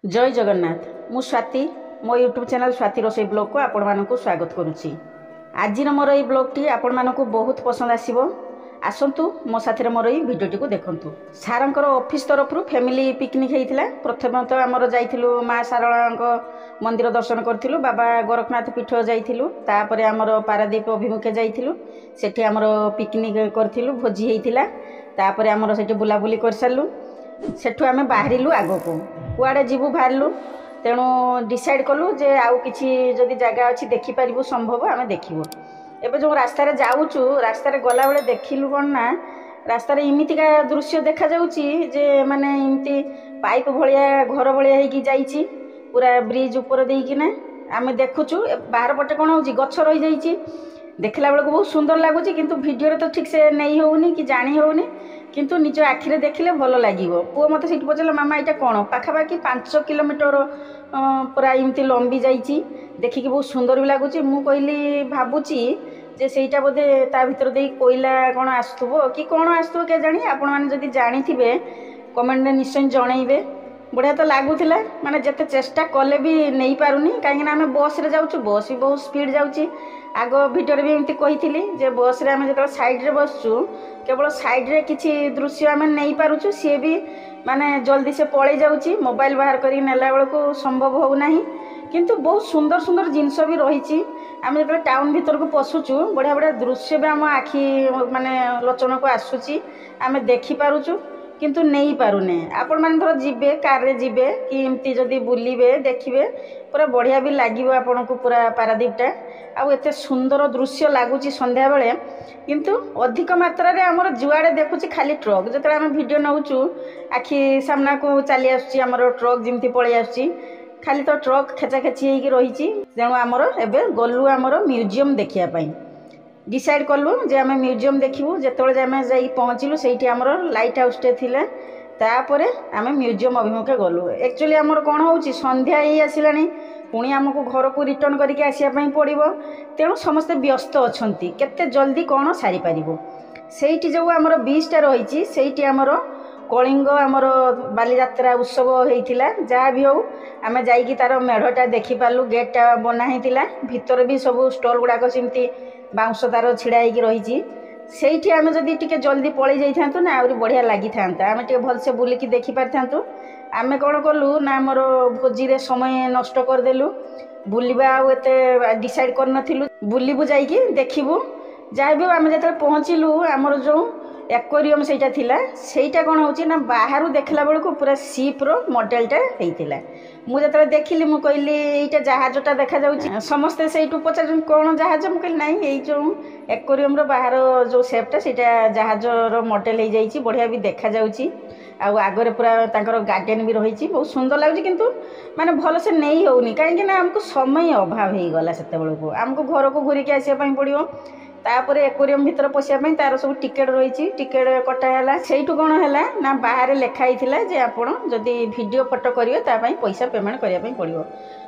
जय जगन्नाथ मु स्वाति मो यूट्यूब चैनल स्वाति रोसई ब्लॉग को आपण मानक स्वागत करुच्ची। आज मोर ये ब्लॉग टी आपण मानक बहुत पसंद आसो। आसतु मो साथी मोर ये भिडियोटी को देखु। सारंकर ऑफिस तरफ फैमिली पिकनिक होता। प्रथम तो आमर जाइलु माँ सारला मंदिर दर्शन करूँ, बाबा गोरखनाथ पीठ जाइलु, तापर आमर पारादीप अभिमुखे जाइलु, सेठी आमर पिकनिक करूँ, भोजी होता। तापर आमर से बुलाबुली कर सारू, सेठू आम बाहरिलु आग को कुआड़े जीवु बाहरिलु। तेणु डिसाइड कलु जे आउ किछि जदि जगह अच्छी देखिपारू संभव आम देखू। एबे जो रास्तार जाऊचु, रास्तार गला बेले देखिलु कौन ना, रास्तार इमितिका दृश्य देखा जाउची जे माने इमती पाइप भलिया घर भलिया होइकी जाइची, पूरा ब्रिज ऊपर देइकिना आम देखुचु। बाहर पटे कौन होउची गछ रही जाइची, देखला बेलू बहुत सुंदर लगुच, किंतु वीडियो तो ठीक से नहीं होउनी कि जानी होउनी, किंतु निज आखिरे देखिले भल लागिवो। पुओ मते सीट पचाला मामा एटा कोन, पाखापाखि 5 किलोमीटर पूरा इमती लंबी जाइची, देखिकी बहुत सुंदर भी लगुच। मु कहली भाबुची जे सेटा बोधे ता भितर दे कोयला कोन आस्तुबो कि कोन आस्तुबो के जानी। आपण माने जदि जानी थिबे कमेंट में निश्चय जणाइबे। बढ़िया तो लगुला, माने जते चेष्टा कले भी नहीं पारुनी, कहीं आम बस रे जाऊँ, बस भी बहुत स्पीड जाऊँगी। आग भिडियो भी एमती कही जे बस रे आम जो साइड्रे बसचु, केवल साइड्रे किसी दृश्य आम नहीं पारुचु, सी भी माने जल्दी से पड़े जाऊँगी। मोबाइल बाहर कर नेला बेलू संभव होना, किंतु बहुत सुंदर सुंदर जिनस भी रही। आम जो टाउन भीतर को पशुचु, बढ़िया बढ़िया दृश्य भी आम आखि माने लोचन को आसूची, आम देखिपारुचु, किंतु नहीं पारुने। आपण मान धर जीवे कार रे जीवे कि एमती जदि बुलिबे देखिबे, पूरा बढ़िया भी लागिवो आपन को पूरा पारादीपटा। आउ एते सुंदर दृश्य लगुच संध्या बेले, किंतु अधिक मात्रा रे हमर जुआड़े देखुची खाली ट्रक। जतरा हम वीडियो नउचु आखि सामना को चली आसुची, हमर ट्रक जिमती पळै आसुची, खाली तो ट्रक खेचा खेची होइकी रहिची। तेणु हमर एबे गलु हमर म्यूजियम देखिया पई डिसाइड कलु जे आम म्यूजियम देखू। जिते आम जा पहुँचलु से आमर लाइट हाउसटे थिला, तापर आम म्यूजियम अभिमुखे गलु। एक्चुअली आमर कौन हो संध्या ही आसला, पुणी आमको घर को रिटर्न करके आसापी पड़ो। तेणु समस्ते व्यस्त अच्छा, केते जल्दी कौन सारी पार से जो आमर बीचटा रही से आमर कलिंग आमर बालीजात्रा उत्सव होता। जहाँ भी हो आम जाइकी तार मेढ़टा देखिपारू, गेटा बनाई भितर भी सब स्टल गुड़ाक सेमती बाउंश तार छिड़ा होगी रही। से आम जदि टी जल्दी पलि जाइंतु ना आहरी बढ़िया लगी था, आम टे भलसे बुलिकी देखी पारि था। आम कौन कलु ना आमर भोजी रे समय नष्ट करदेलु, बुलवा आते डिसाइड करनथिलु, बुलिबु जाइकी देखिबु। जहाँ भी आम जो पहुँचलु आमर जो एक्वेरियम सेटा थिला, सेटा कौन होची ना बाहर देखला बेलू पूरा सीप्र मॉडलटा होता। मुझे देखिली मु कहली एटा जहाजटा देखा जाउची, समस्ते सेठू पचार कौन जहाज, मु कहली नहीं ये जो एक्वेरियम रो बाहर जो सेपटा सेटा जहाजर मॉडल हो जाइए, बढ़िया भी देखा जाउची। आगरे पूरा तांकर गार्डन भी रही, बहुत सुंदर लगुच, किंतु माने भल से नहीं होनी कहीं आमको समय अभाव हो गला। से आमको घर को घूरिकी आसापी पड़ो, तापर एक्वेरियम भीतर पशियापी तार सब टिकेट रही, टिकेट कटाला। सेठू कौन है ना बाहर लिखाई जे आपण जदि वीडियो फोटो करेंगे तापाई पैसा पेमेंट करने पड़ो।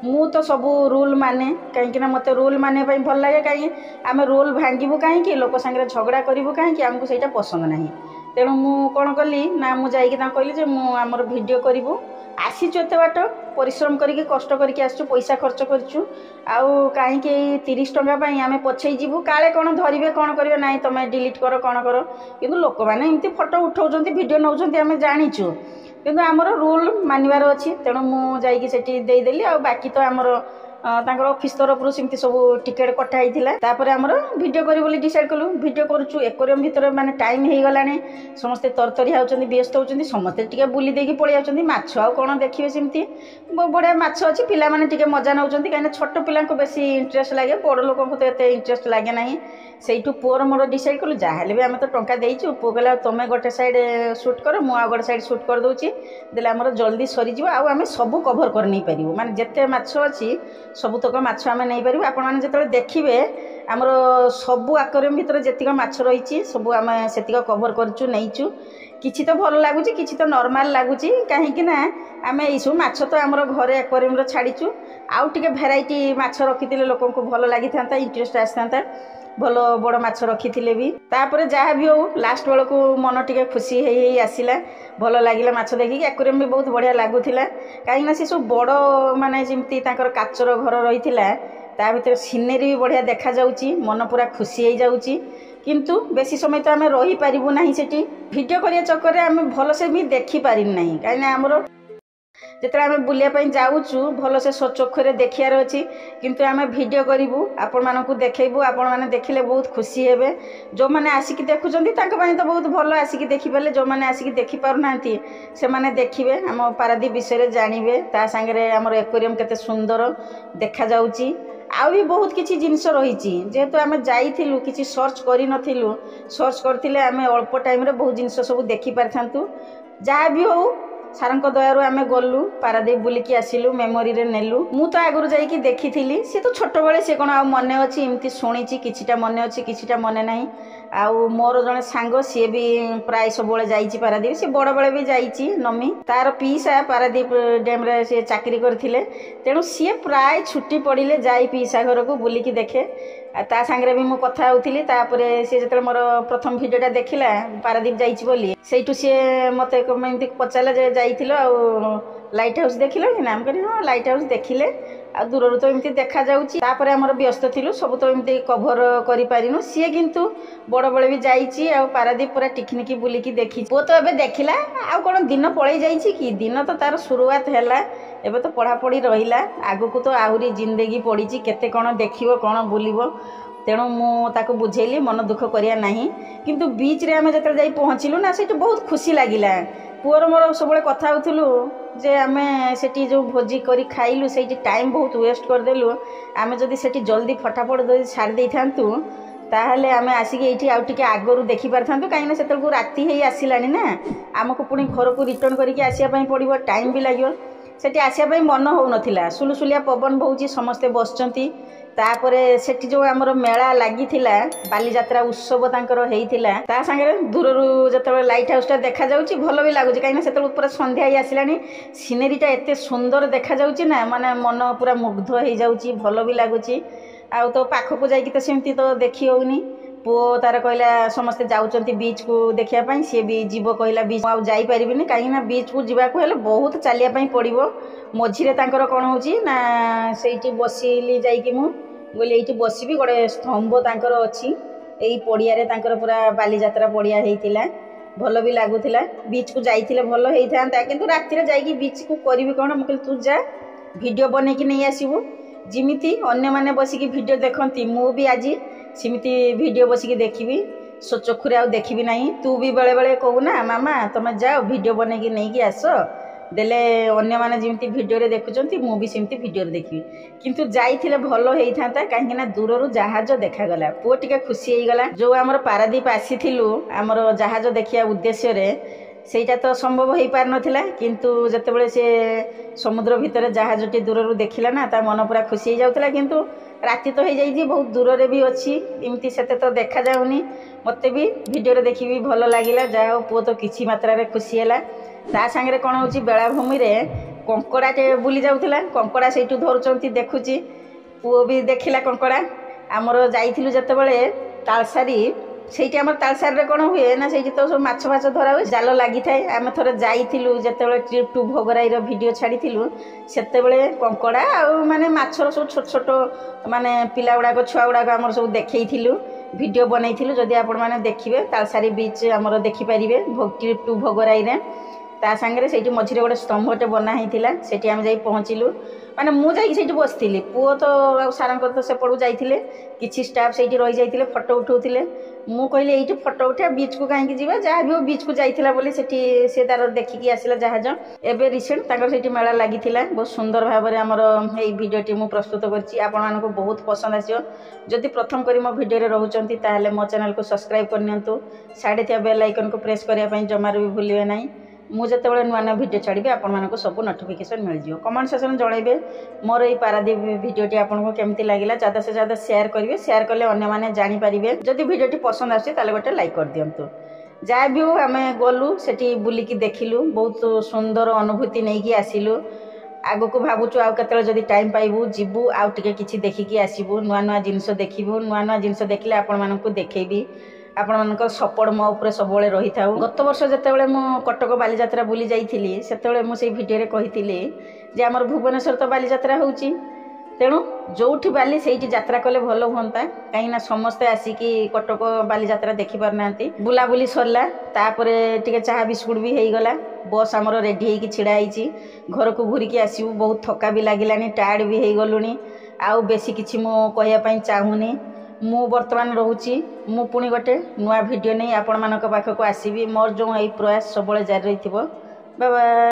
मु तो सब रूल माने, कहीं मत रूल माने भल लगे, कहीं आम रूल भांगू कहीं लोक सांगे झगड़ा करूँ कहीं आमको सहीटा पसंद ना। तेणु मु कौन कली ना मुझे कहली जे आमर भिडियो करूँ, आसीचु एत बाट परिश्रम करके कष्ट करके आसचु, पैसा खर्च करचु, आउ कहीं 30 टंका आम पछे जीवु, काले कौन धरवे कौन करेंगे ना तुम डिलीट कर कौन कर, किंतु लोक मैंने एमती फोटो उठाऊँ भिडियो नौकरी आम जाचु, किंतु आमर रूल मानवार अच्छी। तेणु मुझे देदेली, आ बाकी तो आमर ऑफिस तरफ सेमती सब टिकेट कटाई तापर आमर भिडियो करी बोली डिसाइड कलु। भिडियो करुचु एक्वेरियम भितर माने टाइम हो गलानी, समस्ते तरतरी होउचंदी, व्यस्त होउचंदी, समस्ते टिके बुली देकी पळि आउचंदी। माछ आ कोन देखिबे, सेमती बढ़िया माछ अछि, पिला माने टिके मजा नउचंदी, काहे छोट पिला को बेसी इंटरेस्ट लागे, बड़ लोक को तो एते इंटरेस्ट लागे नाही। सेइटू पुअर मोर डिसाइड कलु जाहले भी आमे तो टंका देइछु, पुओ कहला तमे गोटे साइड शूट कर, मु आ गोटे साइड शूट कर दोची, देले हमर जल्दी सरी जिवो, आ आमे सब कवर कर नै परिबो। माने जते माछ अछि सबुतक माछ आम नहीं पारू। आपण मैंने जो देखिए आमर सबू एक्वेरियम भीतर जेतिक माछ रही सब आम से कवर करचु नहींचु। किसी तो भल लगुच, किसी तो नॉर्मल लगुच, कहीं आम यू माछ तो आमर घरे एक्वेरियम छाड़ीचु, आउ टे भेराइटी माछ रखी लोक भल लगी था, इंटरेस्ट आसता। ଭଲ ବଡ଼ ମାଛ ରଖିଥିଲେ ବି। ତାପରେ ଯାହା ବି ହଉ ଲାଷ୍ଟ ବେଳକୁ ମନ ଟିକେ ଖୁସି ହେଇ ଆସିଲା, ଭଲ ଲାଗିଲା ମାଛ ଦେଖିକି। ଆକ୍ୱାରିୟମ୍ ବି ବହୁତ ବଢ଼ିଆ ଲାଗୁଥିଲା, କାହିଁକିନା ସେ ସବୁ ବଡ଼ ମାନେ ଯେମିତି ତାଙ୍କର କାଚର ଘର ରହିଥିଲା, ତା ଭିତରେ ସିନେରୀ ବି ବଢ଼ିଆ ଦେଖାଯାଉଛି, ମନ ପୁରା ଖୁସି ହେଇଯାଉଛି। କିନ୍ତୁ ବେଶୀ ସମୟ ତ ଆମେ ରହିପାରିବୁ ନାହିଁ ସେଠି, ଭିଡ଼ିଓ କରିବା ଚକ୍କରରେ ଆମେ ଭଲସେ ବି ଦେଖିପାରିବୁ ନାହିଁ, କାହିଁକିନା ଆମର ଯେତେବେଳେ ଆମେ ବୁଲିବା ପାଇଁ ଯାଉଛୁ ଭଲସେ ଚୋଖରେ ଦେଖିବାର ଅଛି। କିନ୍ତୁ ଆମେ ଭିଡ଼ିଓ କରିବୁ, ଆପଣମାନଙ୍କୁ ଦେଖେଇବୁ, ଆପଣମାନେ ଦେଖିଲେ ବହୁତ ଖୁସି ହେବେ। ଯେଉଁମାନେ ଆସିକି ଦେଖୁଛନ୍ତି ତାଙ୍କ ପାଇଁ ତ ବହୁତ ଭଲ, ଆସିକି ଦେଖିପାରିଲେ। ଯେଉଁମାନେ ଆସିକି ଦେଖିପାରୁନାହାନ୍ତି ସେମାନେ ଦେଖିବେ, ଆମ ପାରାଦୀପ ବିଷୟରେ ଜାଣିବେ, ତା ସାଙ୍ଗରେ ଆମର ଆକ୍ୱାରିୟମ୍ କେତେ ସୁନ୍ଦର ଦେଖାଯାଉଛି। ଆଉ ବି ବହୁତ କିଛି ଜିନିଷ ରହିଛି, ଯେହେତୁ ଆମେ ଯାଇଥିଲୁ କିଛି ସର୍ଚ୍ଚ କରିନଥିଲୁ, ସର୍ଚ୍ଚ କରିଥିଲେ ଆମେ ଅଳ୍ପ ଟାଇମ୍ରେ ବହୁତ ଜିନିଷ ସବୁ ଦେଖିପାରିଥାନ୍ତୁ। ଯାହା ବି ହଉ ସାରଙ୍କ ଦୟାରୁ ଆମେ ଗଲୁ, ପାରାଦୀପ ବୁଲିକି ଆସିଲୁ, ମେମୋରିରେ ନେଲୁ। ମୁଁ ତ ଆଗରୁ ଯାଇକି ଦେଖିଥିଲି, ସେ ତ ଛୋଟବେଳେ, ସେ କ'ଣ ଆଉ ମନେ ଅଛି, ଏମିତି ଶୁଣିଛି, କିଛିଟା ମନେ ଅଛି କିଛିଟା ମନେ ନାହିଁ। ଆଉ ମୋର ଜଣେ ସାଙ୍ଗ, ସିଏ ବି ପ୍ରାୟ ସବୁବେଳେ ଯାଇଛି ପାରାଦୀପ, ସେ ବଡ଼ବେଳେ ବି ଯାଇଛି ନମି, ତାର ପିଇସା ପାରାଦୀପ ଡ୍ୟାମ୍ରେ ସେ ଚାକିରି କରିଥିଲେ, ତେଣୁ ସିଏ ପ୍ରାୟ ଛୁଟି ପଡ଼ିଲେ ଯାଇ ପିଇସା ଘରକୁ ବୁଲିକି ଦେଖେ। ତା ସାଙ୍ଗରେ ବି ମୁଁ କଥା ହେଉଥିଲି। ତାପରେ ସେ ଯେତେବେଳେ ମୋର ପ୍ରଥମ ଭିଡ଼ିଓଟା ଦେଖିଲା ପାରାଦୀପ ଯାଇଛି ବୋଲି, ସେଇଠୁ ସିଏ ମୋତେ ଏମିତି ପଚାରିଲା ଯେ ଯାଇଥିଲ ଆଉ ଲାଇଟ୍ ହାଉସ୍ ଦେଖିଲ କି ନା? ମୁଁ କହିଲି ହଁ ଲାଇଟ୍ ହାଉସ୍ ଦେଖିଲେ, ଆଉ ଦୂରରୁ ତ ଏମିତି ଦେଖାଯାଉଛି। ତାପରେ ଆମର ବ୍ୟସ୍ତ ଥିଲୁ, ସବୁ ତ ଏମିତି କଭର କରିପାରିନୁ। ସିଏ କିନ୍ତୁ ବଡ଼ବେଳେ ବି ଯାଇଛି, ଆଉ ପାରାଦୀପ ପୁରା ଟିକିନିକି ବୁଲିକି ଦେଖିଛି। ପୁଅ ତ ଏବେ ଦେଖିଲା, ଆଉ କ'ଣ ଦିନ ପଳେଇ ଯାଇଛି କି? ଦିନ ତ ତାର ଶୁରୁଆତ ହେଲା, ଏବେ ତ ପଢ଼ାପଢ଼ି ରହିଲା, ଆଗକୁ ତ ଆହୁରି ଜିନ୍ଦଗୀ ପଡ଼ିଛି, କେତେ କ'ଣ ଦେଖିବ, କ'ଣ ବୁଲିବ। ତେଣୁ ମୁଁ ତାକୁ ବୁଝେଇଲି ମନ ଦୁଃଖ କରିବା ନାହିଁ। କିନ୍ତୁ ବିଚ୍ରେ ଆମେ ଯେତେବେଳେ ଯାଇ ପହଞ୍ଚିଲୁ ନା, ସେଇଠି ବହୁତ ଖୁସି ଲାଗିଲା। ପୁଅର ମୋର ସବୁବେଳେ କଥା ହେଉଥିଲୁ ଯେ ଆମେ ସେଠି ଯେଉଁ ଭୋଜି କରି ଖାଇଲୁ, ସେଇଠି ଟାଇମ୍ ବହୁତ ୱେଷ୍ଟ କରିଦେଲୁ। ଆମେ ଯଦି ସେଠି ଜଲ୍ଦି ଫଟାଫଟ ଯଦି ଛାଡ଼ି ଦେଇଥାନ୍ତୁ, ତାହେଲେ ଆମେ ଆସିକି ଏଇଠି ଆଉ ଟିକେ ଆଗରୁ ଦେଖିପାରିଥାନ୍ତୁ, କାହିଁକିନା ସେତେବେଳକୁ ରାତି ହେଇ ଆସିଲାଣି ନା, ଆମକୁ ପୁଣି ଘରକୁ ରିଟର୍ଣ୍ଣ କରିକି ଆସିବା ପାଇଁ ପଡ଼ିବ, ଟାଇମ୍ ବି ଲାଗିବ। ସେଠି ଆସିବା ପାଇଁ ମନ ହେଉନଥିଲା, ସୁଲୁସୁଲିଆ ପବନ ବହୁଛି, ସମସ୍ତେ ବସିଛନ୍ତି। ତାପରେ ସେଠି ଯେଉଁ ଆମର ମେଳା ଲାଗିଥିଲା, ବାଲିଯାତ୍ରା ଉତ୍ସବ ତାଙ୍କର ହେଇଥିଲା, ତା ସାଙ୍ଗରେ ଦୂରରୁ ଯେତେବେଳେ ଲାଇଟ୍ ହାଉସ୍ଟା ଦେଖାଯାଉଛି ଭଲ ବି ଲାଗୁଛି, କାହିଁକିନା ସେତେବେଳେ ପୁରା ସନ୍ଧ୍ୟା ହେଇ ଆସିଲାଣି, ସିନେରୀଟା ଏତେ ସୁନ୍ଦର ଦେଖାଯାଉଛି ନା, ମାନେ ମନ ପୁରା ମୁଗ୍ଧ ହେଇଯାଉଛି, ଭଲ ବି ଲାଗୁଛି। ଆଉ ତ ପାଖକୁ ଯାଇକି ତ ସେମିତି ତ ଦେଖି ହେଉନି। ପୁଅ ତାର କହିଲା ସମସ୍ତେ ଯାଉଛନ୍ତି ବିଚ୍କୁ ଦେଖିବା ପାଇଁ, ସିଏ ବି ଯିବ କହିଲା ବିଚ୍। ଆଉ ଯାଇପାରିବିନି, କାହିଁକିନା ବିଚ୍କୁ ଯିବାକୁ ହେଲେ ବହୁତ ଚାଲିବା ପାଇଁ ପଡ଼ିବ। ମଝିରେ ତାଙ୍କର କ'ଣ ହେଉଛି ନା, ସେଇଠି ବସିଲି ଯାଇକି ମୁଁ କହିଲି ଏଇଠି ବସିବି, ଗୋଟେ ସ୍ତମ୍ଭ ତାଙ୍କର ଅଛି ଏଇ ପଡ଼ିଆରେ, ତାଙ୍କର ପୁରା ବାଲିଯାତ୍ରା ପଡ଼ିଆ ହେଇଥିଲା, ଭଲ ବି ଲାଗୁଥିଲା। ବିଚ୍କୁ ଯାଇଥିଲେ ଭଲ ହେଇଥାନ୍ତା, କିନ୍ତୁ ରାତିରେ ଯାଇକି ବିଚ୍କୁ କରିବି କ'ଣ? ମୁଁ କହିଲି ତୁ ଯା, ଭିଡ଼ିଓ ବନେଇକି ନେଇ ଆସିବୁ, ଯେମିତି ଅନ୍ୟମାନେ ବସିକି ଭିଡ଼ିଓ ଦେଖନ୍ତି, ମୁଁ ବି ଆଜି ସେମିତି ଭିଡ଼ିଓ ବସିକି ଦେଖିବି, ଚୋଖରେ ଆଉ ଦେଖିବି ନାହିଁ। ତୁ ବି ବେଳେବେଳେ କହୁ ନା ମାମା ତମେ ଯାଅ ଭିଡ଼ିଓ ବନେଇକି ନେଇକି ଆସ, ଦେଲେ ଅନ୍ୟମାନେ ଯେମିତି ଭିଡ଼ିଓରେ ଦେଖୁଛନ୍ତି ମୁଁ ବି ସେମିତି ଭିଡ଼ିଓରେ ଦେଖିବି। କିନ୍ତୁ ଯାଇଥିଲେ ଭଲ ହେଇଥାନ୍ତା, କାହିଁକିନା ଦୂରରୁ ଜାହାଜ ଦେଖାଗଲା, ପୁଅ ଟିକେ ଖୁସି ହେଇଗଲା। ଯେଉଁ ଆମର ପାରାଦୀପ ଆସିଥିଲୁ ଆମର ଜାହାଜ ଦେଖିବା ଉଦ୍ଦେଶ୍ୟରେ, ସେଇଟା ତ ସମ୍ଭବ ହେଇପାରିନଥିଲା, କିନ୍ତୁ ଯେତେବେଳେ ସେ ସମୁଦ୍ର ଭିତରେ ଜାହାଜଟି ଦୂରରୁ ଦେଖିଲା ନା, ତା ମନ ପୁରା ଖୁସି ହେଇଯାଉଥିଲା। କିନ୍ତୁ ରାତି ତ ହେଇଯାଇଛି, ବହୁତ ଦୂରରେ ବି ଅଛି, ଏମିତି ସେତେ ତ ଦେଖାଯାଉନି। ମୋତେ ବି ଭିଡ଼ିଓରେ ଦେଖିବି ଭଲ ଲାଗିଲା, ଯାହା ହଉ ପୁଅ ତ କିଛି ମାତ୍ରାରେ ଖୁସି ହେଲା। ତା ସାଙ୍ଗରେ କ'ଣ ହେଉଛି, ବେଳାଭୂମିରେ କଙ୍କଡ଼ାଟେ ବୁଲି ଯାଉଥିଲା, କଙ୍କଡ଼ା ସେଇଠୁ ଧରୁଛନ୍ତି ଦେଖୁଛି, ପୁଅ ବି ଦେଖିଲା କଙ୍କଡ଼ା। ଆମର ଯାଇଥିଲୁ ଯେତେବେଳେ ତାଳସାରୀ, ସେଇଠି ଆମର ତାଳସାରୀରେ କ'ଣ ହୁଏ ନା, ସେଇଠି ତ ସବୁ ମାଛ ଫାଛ ଧରା ହୁଏ, ଜାଲ ଲାଗିଥାଏ। ଆମେ ଥରେ ଯାଇଥିଲୁ ଯେତେବେଳେ ଟ୍ରିପ୍ ଟୁ ଭୋଗରାଇର ଭିଡ଼ିଓ ଛାଡ଼ିଥିଲୁ, ସେତେବେଳେ କଙ୍କଡ଼ା ଆଉ ମାନେ ମାଛର ସବୁ ଛୋଟ ଛୋଟ ମାନେ ପିଲା ଗୁଡ଼ାକ, ଛୁଆ ଗୁଡ଼ାକ ଆମର ସବୁ ଦେଖେଇଥିଲୁ, ଭିଡ଼ିଓ ବନେଇଥିଲୁ। ଯଦି ଆପଣମାନେ ଦେଖିବେ ତାଳସାରୀ ବିଚ୍ ଆମର ଦେଖିପାରିବେ ଟ୍ରିପ୍ ଟୁ ଭୋଗରାଇରେ। ତା ସାଙ୍ଗରେ ସେଇଠି ମଝିରେ ଗୋଟେ ସ୍ତମ୍ଭଟେ ବନା ହେଇଥିଲା, ସେଠି ଆମେ ଯାଇ ପହଞ୍ଚିଲୁ। ମାନେ ମୁଁ ଯାଇକି ସେଇଠି ବସିଥିଲି, ପୁଅ ତ ଆଉ ସାରଙ୍କର ତ ସେପଟକୁ ଯାଇଥିଲେ, କିଛି ଷ୍ଟାଫ୍ ସେଇଠି ରହିଯାଇଥିଲେ, ଫଟୋ ଉଠାଉଥିଲେ। ମୁଁ କହିଲି ଏଇଠି ଫଟୋ ଉଠା, ବିଚ୍କୁ କାହିଁକି ଯିବା, ଯାହା ବି ହଉ ବିଚ୍କୁ ଯାଇଥିଲା ବୋଲି ସେଠି ସେ ତାର ଦେଖିକି ଆସିଲା ଜାହାଜ। ଏବେ ରିସେଣ୍ଟ ତାଙ୍କର ସେଇଠି ମେଳା ଲାଗିଥିଲା, ବହୁତ ସୁନ୍ଦର ଭାବରେ ଆମର ଏଇ ଭିଡ଼ିଓଟି ମୁଁ ପ୍ରସ୍ତୁତ କରିଛି, ଆପଣମାନଙ୍କୁ ବହୁତ ପସନ୍ଦ ଆସିବ। ଯଦି ପ୍ରଥମ କରି ମୋ ଭିଡ଼ିଓରେ ରହୁଛନ୍ତି ତାହେଲେ ମୋ ଚ୍ୟାନେଲକୁ ସବସ୍କ୍ରାଇବ୍ କରିନିଅନ୍ତୁ, ସାଇଡ଼େ ଥିବା ବେଲ୍ ଆଇକନ୍କୁ ପ୍ରେସ୍ କରିବା ପାଇଁ ଜମାରୁ ବି ଭୁଲିବେ ନାହିଁ। ମୁଁ ଯେତେବେଳେ ନୂଆ ନୂଆ ଭିଡ଼ିଓ ଛାଡ଼ିବି ଆପଣମାନଙ୍କୁ ସବୁ ନୋଟିଫିକେସନ୍ ମିଳିଯିବ। କମେଣ୍ଟ ସେକ୍ସନରେ ଜଣାଇବେ ମୋର ଏଇ ପାରାଦୀପ ଭିଡ଼ିଓଟି ଆପଣଙ୍କୁ କେମିତି ଲାଗିଲା, ज़୍ୟାଦା ସେ ज़୍ୟାଦା ସେୟାର କରିବେ, ସେୟାର କଲେ ଅନ୍ୟମାନେ ଜାଣିପାରିବେ। ଯଦି ଭିଡ଼ିଓଟି ପସନ୍ଦ ଆସୁଛି ତାହେଲେ ଗୋଟେ ଲାଇକ୍ କରିଦିଅନ୍ତୁ। ଯାହା ବି ହଉ ଆମେ ଗଲୁ ସେଠି ବୁଲିକି ଦେଖିଲୁ, ବହୁତ ସୁନ୍ଦର ଅନୁଭୂତି ନେଇକି ଆସିଲୁ। आगक भावुँ आउ केतले जदि टाइम पाइबू जीवु आउ टिके किछि देखिकी आसीबू नुआ नुआ जिनिस देखिबू नुआ नुआ जिनिस देखिले आपण मानकू देखेबी आपण मानकर सपोर्ट मो ऊपर सबुबले रही था। गत वर्ष जितेबाला मु कटक बालीजात्रा बुली जाइली से मुझे भिडियो कही जे आमर भुवनेश्वर तो बालीजात्रा होउची तेणु जोठी बाली सेठी यात्रा कले भल हुंता कहीं समस्ते आसिकी कटक बालीजात्रा देखि पारना बुलाबुली सरला तापरे टिके चाहा बिस्कुट भी हो गला बस आमर रेडी होइकी छिड़ा होइची घर को घूरिकी आसू बहुत थका भी लगिलानी टायर्ड भी हो गलुनी आउ बेसी किछि मो कहया पई चाहूनी मु वर्तमान रोची मु पुणी गोटे नुआ भिडियो नहीं आपण मानक पाखक आसीबी मोर जो यही प्रयास सब जारी रही बाबा।